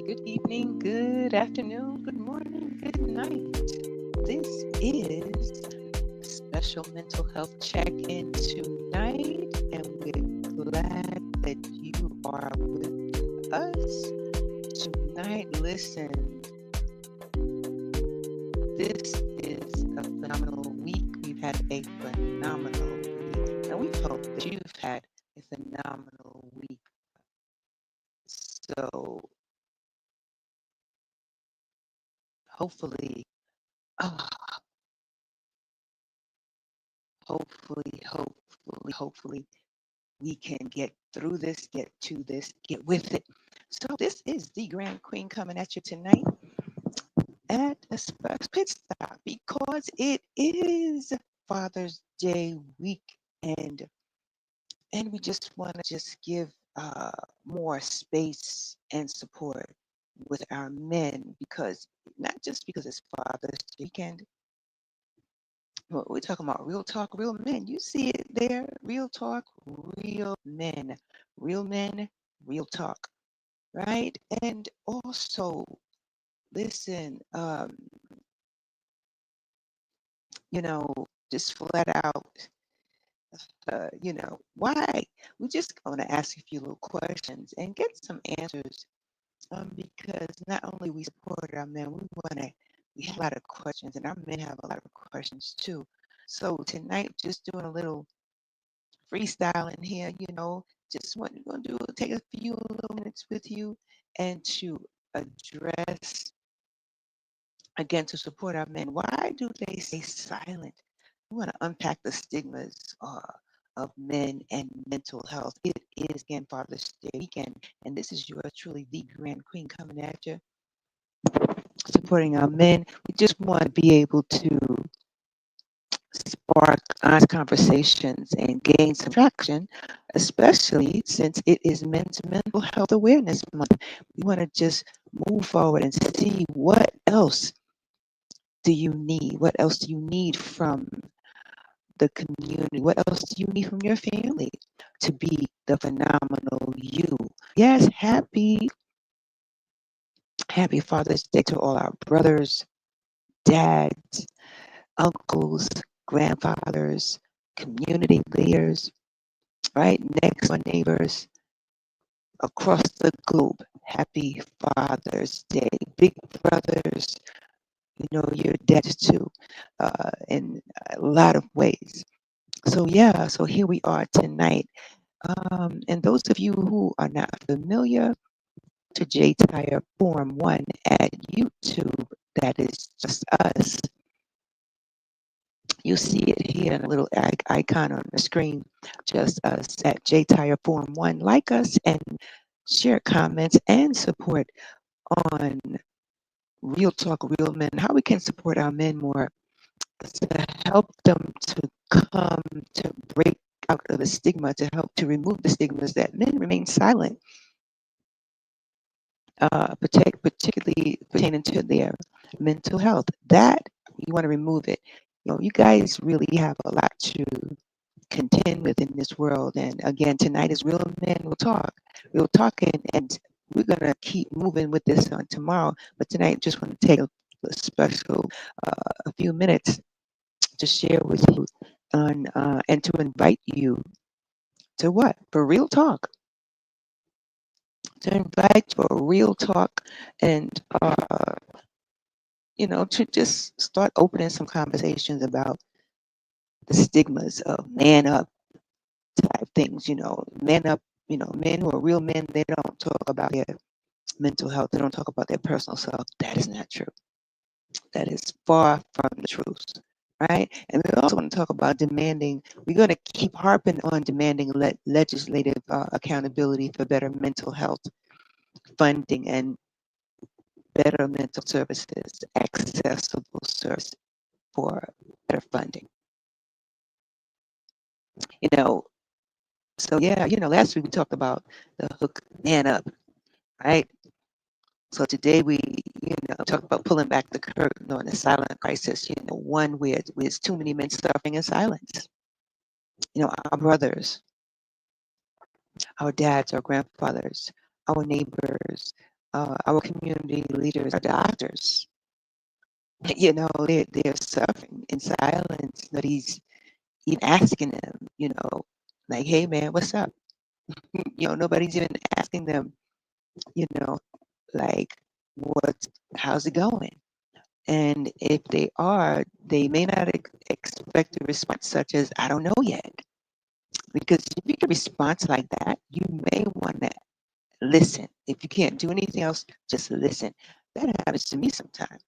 good evening, good afternoon, good morning, good night. This is special mental health check-in tonight, and we're glad that you are with us tonight. Listen, this is a phenomenal week. We've had a phenomenal week, and we hope that you've had a phenomenal week. So hopefully, oh, hopefully, we can get through this, get to this, get with it. So this is the Grand Queen coming at you tonight at a pit stop because it is Father's Day weekend, and we just want to just give more space and support with our men because not just because it's Father's Day weekend. We're talking about real talk, real men. You see it there. Real talk, real men, real talk, right? And also, listen, you know, just flat out, why? We just going to ask a few little questions and get some answers. Because not only we support our men, we have a lot of questions, and our men have a lot of questions too. So tonight, just doing a little freestyling here, just what we're going to do, take a few little minutes with you and to address, again, to support our men. Why do they stay silent? We want to unpack the stigmas of men and mental health. It is, again, Father's Day weekend, and this is yours truly, the Grand Queen, coming at you, supporting our men. We just want to be able to spark honest conversations and gain some traction, especially since it is Men's Mental Health Awareness Month. We want to just move forward and see what else do you need? What else do you need from the community? What else do you need from your family to be the phenomenal you? Yes, happy Father's Day to all our brothers, dads, uncles, grandfathers, community leaders, right? Next door neighbors across the globe. Happy Father's Day. Big brothers, your dads too, in a lot of ways. So, yeah, so here we are tonight. And those of you who are not familiar to J Tire Forum 1 at YouTube, that is just us. You see it here in a little icon on the screen, just us at J Tire Forum 1. Like us and share comments and support on Real Talk, Real Men, how we can support our men more to help them to come to break out of the stigma, to help to remove the stigmas that men remain silent, particularly pertaining to their mental health. That you want to remove it. You guys really have a lot to contend with in this world. And again, tonight is Real Men Will Talk. We'll talk, and we're going to keep moving with this on tomorrow. But tonight, just want to take a special a few minutes to share with you on and to invite you to what? For real talk. To invite for real talk and to just start opening some conversations about the stigmas of man up type things, man up, men who are real men, they don't talk about their mental health, they don't talk about their personal self. That is not true. That is far from the truth, right? And we also want to talk about demanding, we're going to keep harping on demanding legislative accountability for better mental health funding and better mental services, accessible service for better funding. So yeah, last week we talked about the hook man up, right? So today we, talk about pulling back the curtain on the silent crisis, one where there's too many men suffering in silence. Our brothers, our dads, our grandfathers, our neighbors, our community leaders, our doctors, they're suffering in silence. Nobody's even asking them, like, hey man, what's up? Nobody's even asking them, you know, like, how's it going? And if they are, they may not expect a response such as, I don't know yet. Because if you get a response like that, you may want to listen. If you can't do anything else, just listen. That happens to me sometimes.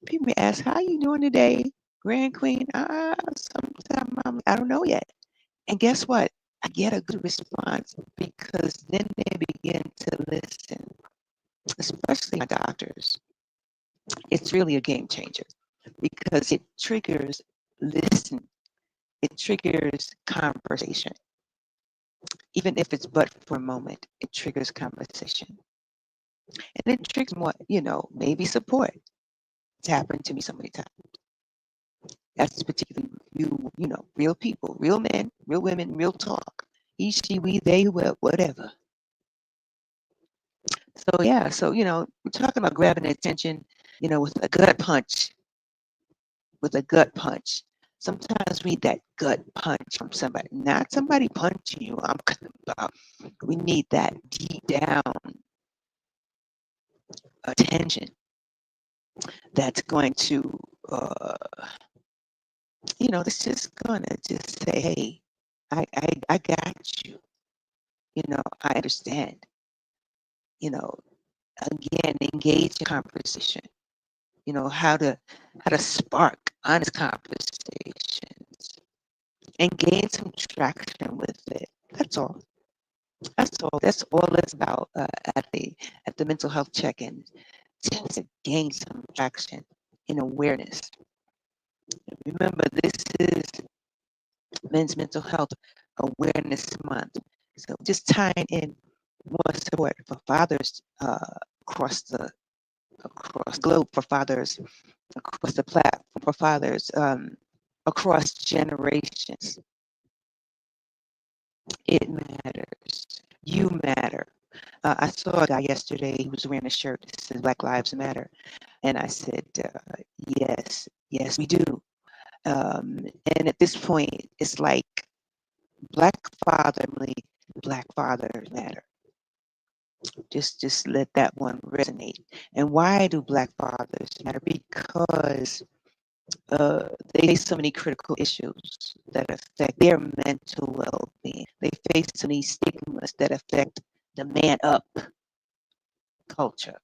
People may ask, how you doing today, Grand Queen? Sometimes I don't know yet. And guess what? I get a good response because then they begin to listen, especially my doctors. It's really a game changer because it triggers listen. It triggers conversation. Even if it's but for a moment, it triggers conversation. And it triggers more, maybe support. It's happened to me so many times. That's particularly real people, real men, real women, real talk. He, she, we, they, whatever. So yeah, we're talking about grabbing attention, with a gut punch, Sometimes we need that gut punch from somebody, not somebody punching you. I'm talking about we need that deep down attention that's going to, it's just gonna just say, hey, I got you. I understand. Again, engage in conversation. How to spark honest conversations and gain some traction with it. That's all. That's all it's about at the mental health check-in. Just to gain some traction in awareness. Remember, this is Men's Mental Health Awareness Month. So just tying in more support for fathers across the globe, for fathers across the platform, for fathers across generations. It matters. You matter. I saw a guy yesterday. He was wearing a shirt that says Black Lives Matter. And I said, yes, we do. And at this point, it's like Black fathers matter. Just let that one resonate. And why do Black fathers matter? Because they face so many critical issues that affect their mental well-being. They face so many stigmas that affect the man up culture,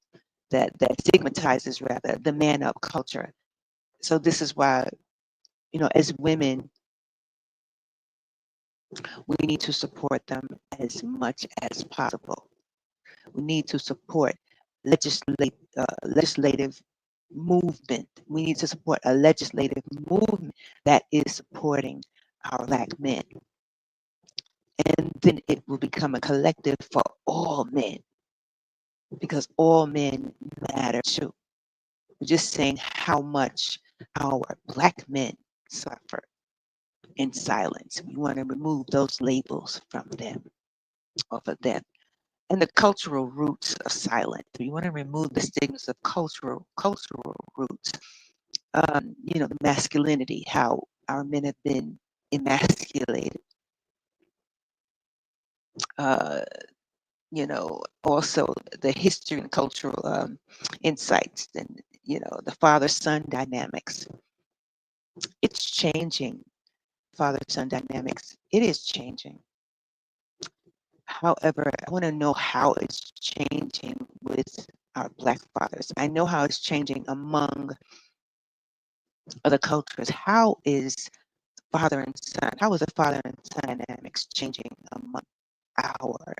that stigmatizes rather the man up culture. So this is why, as women, we need to support them as much as possible. We need to support legislative movement. We need to support a legislative movement that is supporting our Black men. And then it will become a collective for all men, because all men matter too. We're just saying how much our Black men suffer in silence. We want to remove those labels from them, off of them. And the cultural roots of silence. We want to remove the stigmas of cultural roots. The masculinity, how our men have been emasculated. Also the history and cultural insights, and the father-son dynamics. It's changing. Father-son dynamics. It is changing. However, I want to know how it's changing with our Black fathers. I know how it's changing among other cultures. How is father and son? How is the father and son dynamics changing among our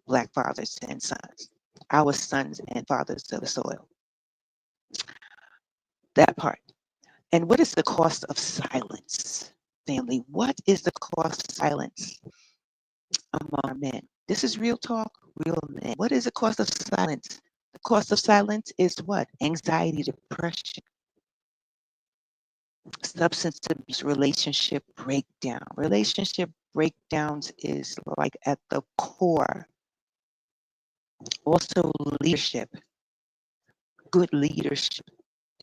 Black fathers and sons? Our sons and fathers of the soil. That part. And what is the cost of silence, family? What is the cost of silence among men? This is real talk, real men. What is the cost of silence? The cost of silence is what? Anxiety, depression, substance abuse, relationship breakdown. Relationship breakdowns is like at the core Also, leadership. Good leadership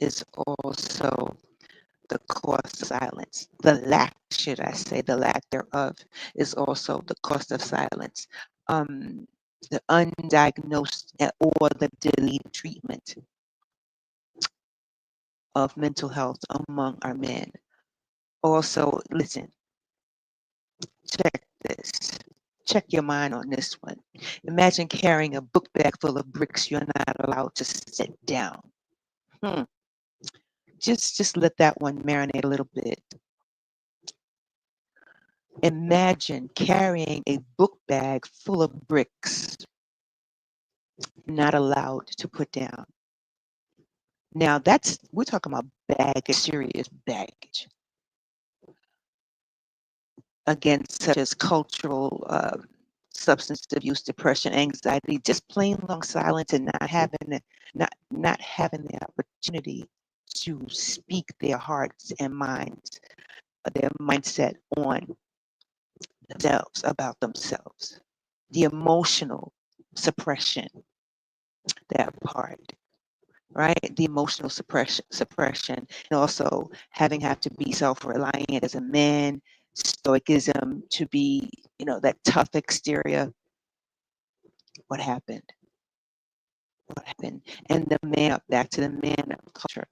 is also the cost of silence. The lack, should I say, the lack thereof is also the cost of silence. The undiagnosed or the delayed treatment of mental health among our men. Also, listen, check this. Check your mind on this one. Imagine carrying a book bag full of bricks you're not allowed to sit down. Hmm. Just let that one marinate a little bit. Imagine carrying a book bag full of bricks not allowed to put down. Now we're talking about baggage, serious baggage against such as cultural substance abuse, depression, anxiety, just plain long silence and not having the opportunity to speak their hearts and minds, their mindset on themselves, about themselves. The emotional suppression, that part, right? The emotional suppression, and also having have to be self-reliant as a man, stoicism to be, that tough exterior. What happened? What happened? And the man up, back to the man up culture,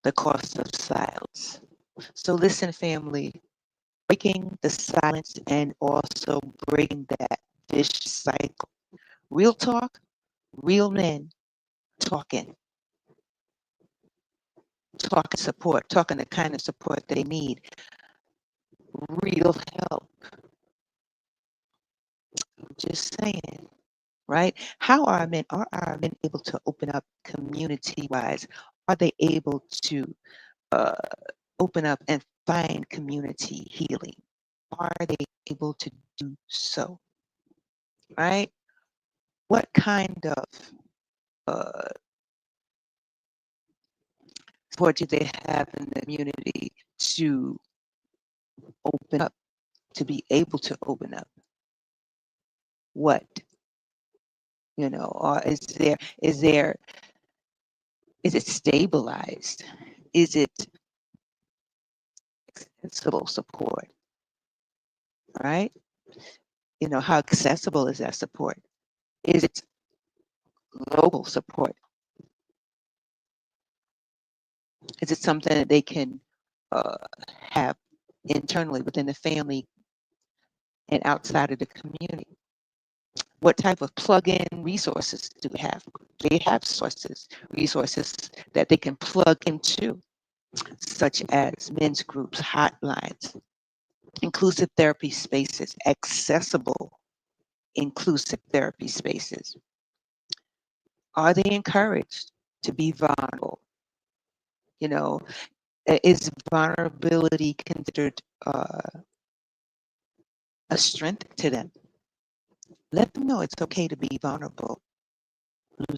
the cost of silence. So listen, family, breaking the silence and also breaking that vicious cycle. Real talk, real men talking, talking support, talking the kind of support they need, real help. I'm just saying, right? How are our men able to open up community wise? Are they able to uh, open up and find community healing? Are they able to do so? Right? What kind of uh, support do they have in the community to open up, to be able to open up? What, or is it stabilized? Is it accessible support? Right? How accessible is that support? Is it local support? Is it something that they can uh, have internally within the family and outside of the community? What type of plug-in resources do they have? They have resources that they can plug into, such as men's groups, hotlines, inclusive therapy spaces, accessible inclusive therapy spaces. Are they encouraged to be vulnerable? Is vulnerability considered a strength to them? Let them know it's okay to be vulnerable.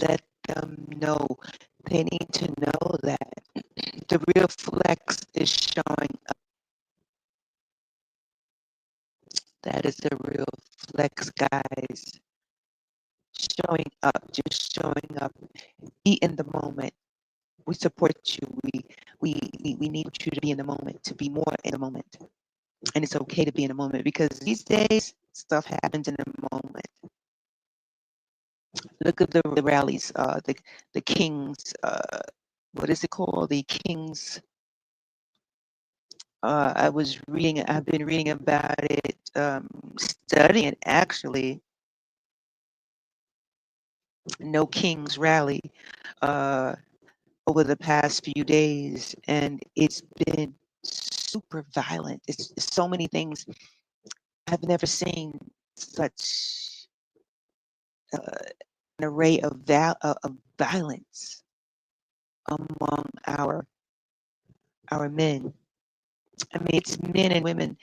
Let them know they need to know that the real flex is showing up. That is the real flex, guys. Showing up, just showing up. Be in the moment. We support you. We need you to be in the moment, to be more in the moment. And it's okay to be in the moment because these days stuff happens in a moment. Look at the rallies, the Kings, what is it called? The Kings. I've been reading about it, studying actually. No Kings rally over the past few days, and it's been super violent. It's so many things. I've never seen such an array of violence among our men. I mean, it's men and women.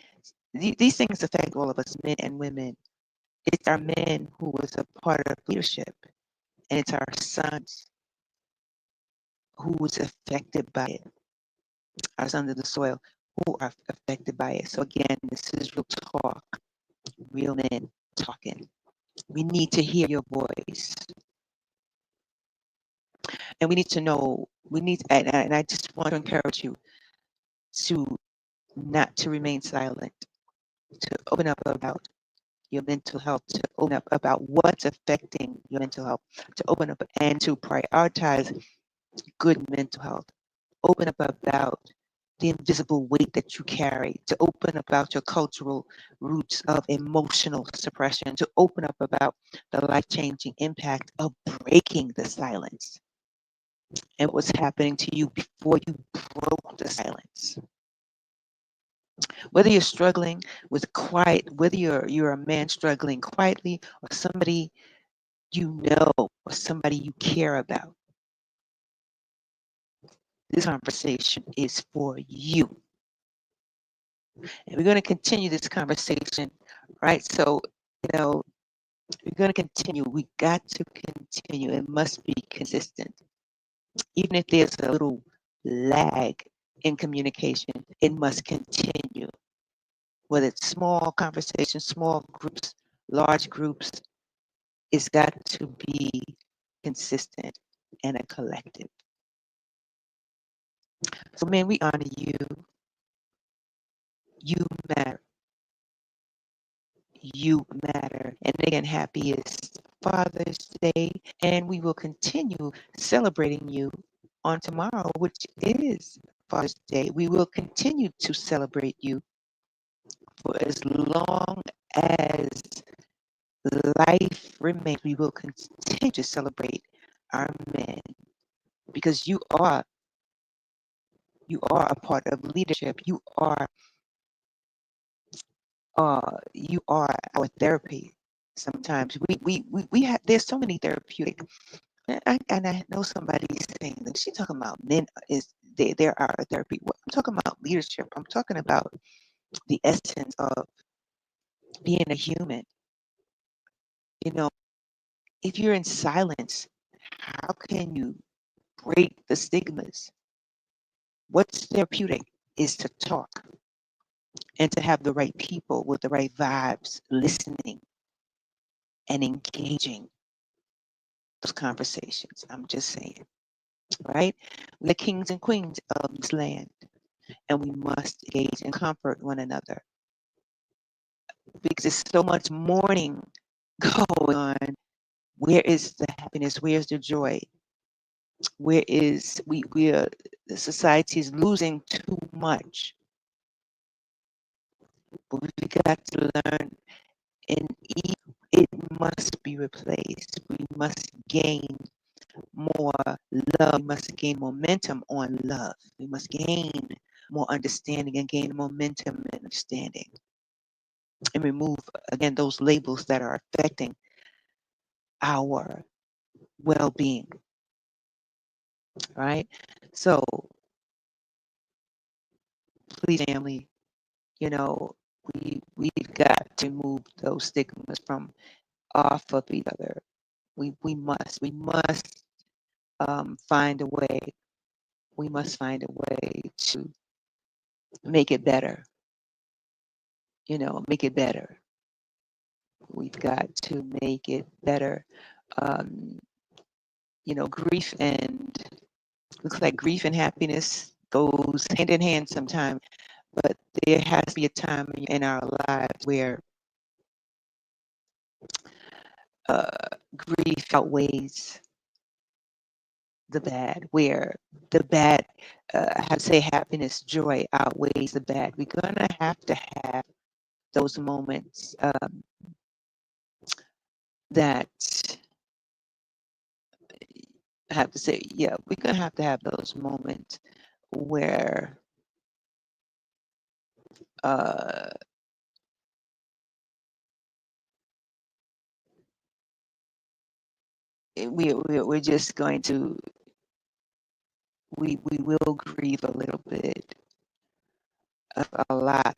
These things affect all of us, men and women. It's our men who was a part of leadership, and it's our sons who was affected by it. Our sons of the soil who are affected by it. So again, this is real talk, real men talking. We need to hear your voice. And we need to know, and I just want to encourage you to not to remain silent, to open up about your mental health, to open up about what's affecting your mental health, to open up and to prioritize good mental health. Open up about the invisible weight that you carry, to open up about your cultural roots of emotional suppression, to open up about the life-changing impact of breaking the silence and what's happening to you before you broke the silence. Whether you're struggling with quiet, whether you're a man struggling quietly or somebody you know or somebody you care about, this conversation is for you. And we're going to continue this conversation, right? So, we're going to continue. We got to continue. It must be consistent. Even if there's a little lag in communication, it must continue. Whether it's small conversations, small groups, large groups, it's got to be consistent and a collective. So, man, we honor you. You matter. You matter. And again, happiest Father's Day. And we will continue celebrating you on tomorrow, which is Father's Day. We will continue to celebrate you for as long as life remains. We will continue to celebrate our men because you are a part of leadership. You are our therapy. Sometimes we have, there's so many therapeutic, and I know somebody's saying that she's talking about men is they're our therapy. I'm talking about leadership. I'm talking about the essence of being a human. You know, if you're in silence, how can you break the stigmas? What's therapeutic is to talk and to have the right people with the right vibes listening and engaging those conversations. I'm just saying, right? We're the kings and queens of this land, and we must engage and comfort one another because there's so much mourning going on. Where is the happiness? Where's the joy? Where is we are the society is losing too much. But we got to learn and it must be replaced. We must gain more love. We must gain momentum on love. We must gain more understanding and gain momentum and understanding and remove again those labels that are affecting our well-being, right? So please, family, you know, we've got to move those stigmas from off of each other. We must find a way. We must find a way to make it better. Make it better. We've got to make it better. Um, grief and looks like grief and happiness goes hand in hand sometimes, but there has to be a time in our lives where grief outweighs the bad, where the bad, I have to say happiness, joy outweighs the bad. We're going to have those moments that I have to say, yeah, we're going to have those moments where uh, we're just going to, we will grieve a little bit, a lot.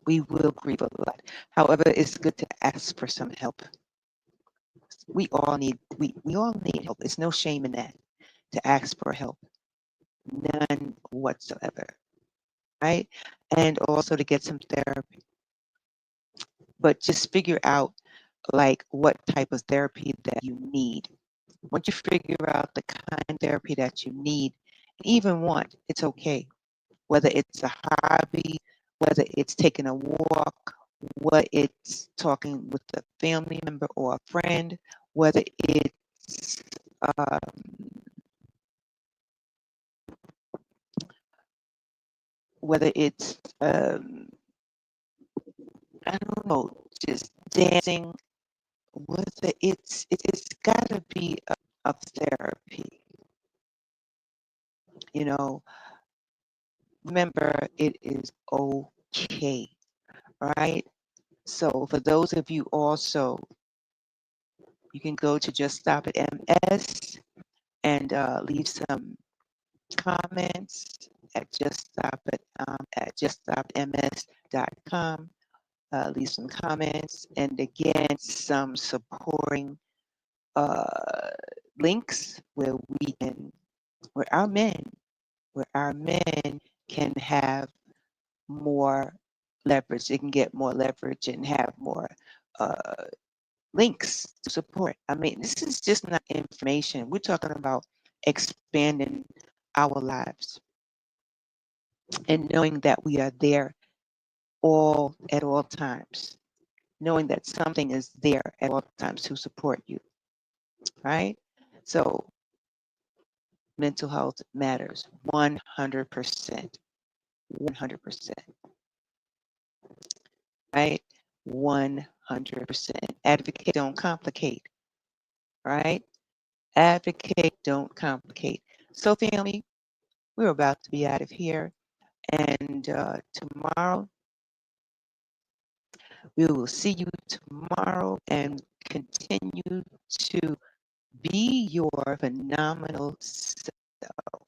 We will grieve a lot. However, it's good to ask for some help. We all need help. There's no shame in that, to ask for help. None whatsoever. Right? And also to get some therapy. but just figure out like what type of therapy that you need. Once you figure out the kind of therapy that you need, and even want, it's okay. Whether it's a hobby, whether it's taking a walk, whether it's talking with a family member or a friend, whether it's whether it's I don't know, just dancing, whether it's got to be a therapy. You know, remember it is okay, right? So for those of you also, you can go to Just Stop at MS and leave some comments at juststopms.com. Leave some comments and again some supporting uh, links where our men can have more leverage. They can get more leverage and have more uh, links to support. I mean, this is just not information. We're talking about expanding our lives and knowing that we are there all at all times, knowing that something is there at all times to support you, right? So mental health matters 100%. 100%, right? 100%. Advocate, don't complicate, right? Advocate, don't complicate. So, family, we're about to be out of here. And tomorrow, we will see you tomorrow and continue to be your phenomenal self.